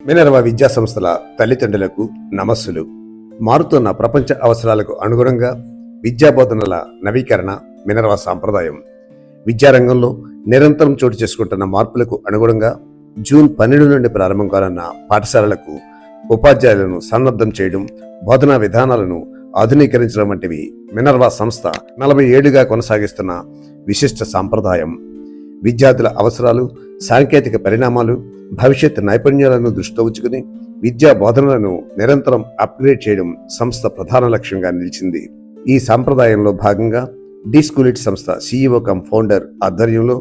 Minerva విద్యా సంస్థల తల్లిదండ్రులకు నమస్సులు. మారుతున్న ప్రపంచ అవసరాలకు అనుగుణంగా విద్యాబోధనల నవీకరణ మినర్వా సాంప్రదాయం. విద్యారంగంలో నిరంతరం చోటు చేసుకుంటున్న మార్పులకు అనుగుణంగా జూన్ 12 నుండి ప్రారంభం కానున్న పాఠశాలలకు ఉపాధ్యాయులను సన్నద్ధం చేయడం, బోధనా విధానాలను ఆధునీకరించడం వంటివి మినర్వా సంస్థ 40 ఏళ్లుగా కొనసాగిస్తున్న విశిష్ట సాంప్రదాయం. విద్యార్థుల అవసరాలు, సాంకేతిక పరిణామాలు, భవిష్యత్ నైపుణ్యాలను దృష్టిలో ఉంచుకుని విద్యా బోధనలను నిరంతరం అప్గ్రేడ్ చేయడం సంస్థ ప్రధాన లక్ష్యంగా నిలిచింది. ఈ సాంప్రదాయంలో భాగంగా డి స్కూల్ ఇట్ సంస్థ CEO కమ్ ఫౌండర్ ఆధ్వర్యంలో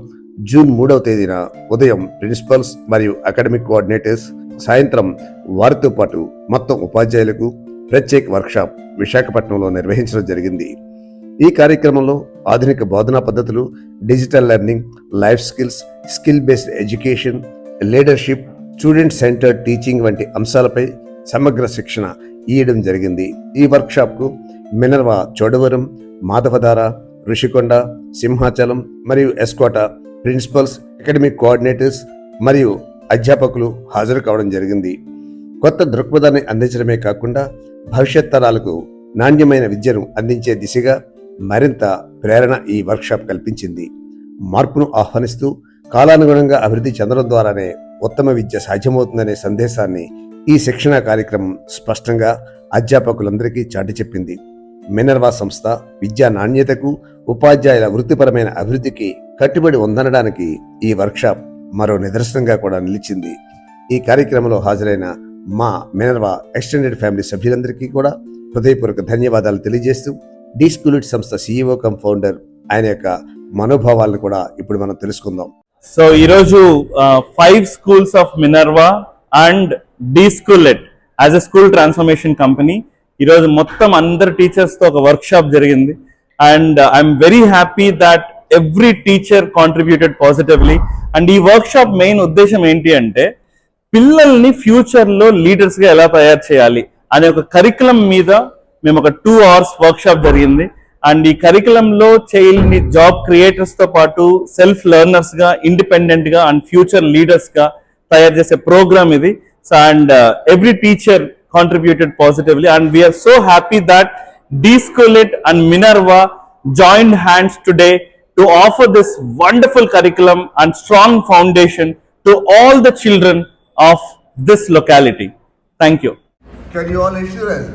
జూన్ 3వ తేదీన ఉదయం ప్రిన్సిపల్స్ మరియు అకాడమిక్ కోఆర్డినేటర్స్, సాయంత్రం వారితో పాటు మొత్తం ఉపాధ్యాయులకు ప్రత్యేక వర్క్షాప్ విశాఖపట్నంలో నిర్వహించడం జరిగింది. ఈ కార్యక్రమంలో ఆధునిక బోధనా పద్ధతులు, digital learning, life skills, skill based education, leadership, student centred teaching వంటి అంశాలపై సమగ్ర శిక్షణ ఇవ్వడం జరిగింది. ఈ వర్క్షాప్కు మినర్వా చోడవరం, మాధవధార, ఋషికొండ, సింహాచలం మరియు ఎస్కోట ప్రిన్సిపల్స్, అకాడమిక్ కోఆర్డినేటర్స్ మరియు అధ్యాపకులు హాజరు కావడం జరిగింది. కొత్త దృక్పథాన్ని అందించడమే కాకుండా భవిష్యత్ తరాలకు నాణ్యమైన విద్యను అందించే దిశగా మరింత ప్రేరణ ఈ వర్క్షాప్ కల్పించింది. మార్పును ఆహ్వానిస్తూ కాలానుగుణంగా అభివృద్ధి చెందడం ద్వారానే ఉత్తమ విద్య సాధ్యమవుతుందనే సందేశాన్ని ఈ శిక్షణా కార్యక్రమం స్పష్టంగా అధ్యాపకులందరికీ చాటి చెప్పింది. మినర్వా సంస్థ విద్యా నాణ్యతకు, ఉపాధ్యాయుల వృత్తిపరమైన అభివృద్ధికి కట్టుబడి ఉందనడానికి ఈ వర్క్షాప్ మరో నిదర్శనంగా కూడా నిలిచింది. ఈ కార్యక్రమంలో హాజరైన మా మినర్వా ఎక్స్టెండెడ్ ఫ్యామిలీ సభ్యులందరికీ కూడా హృదయపూర్వక ధన్యవాదాలు తెలియజేస్తూ డి స్కూల్ ఇట్ సంస్థ CEO కమ్ ఫౌండర్ ఆయన యొక్క మనోభావాలను కూడా ఇప్పుడు మనం తెలుసుకుందాం. సో ఈరోజు 5 schools of Minerva and D school it as a school transformation company ఈరోజు మొత్తం అందరు టీచర్స్తో ఒక వర్క్ షాప్ జరిగింది. And I'm very happy that every teacher contributed positively. And ఈ వర్క్ షాప్ మెయిన్ ఉద్దేశం ఏంటి అంటే పిల్లల్ని ఫ్యూచర్లో లీడర్స్గా ఎలా తయారు చేయాలి అనే ఒక కరికులం మీద మేము ఒక 2 hours వర్క్ షాప్ జరిగింది. అండ్ ఈ కరికులంలో చైల్డ్ ని జాబ్ క్రియేటర్స్ తో పాటు సెల్ఫ్ లెర్నర్స్ గా, ఇండిపెండెంట్ గా అండ్ ఫ్యూచర్ లీడర్స్ గా తయారు చేసే ప్రోగ్రామ్ ఇది. So and every teacher contributed positively and we are so happy that D school it and Minerva joined hands today to offer this wonderful curriculum and strong foundation to all the children of this locality. Thank you. Can you all assure us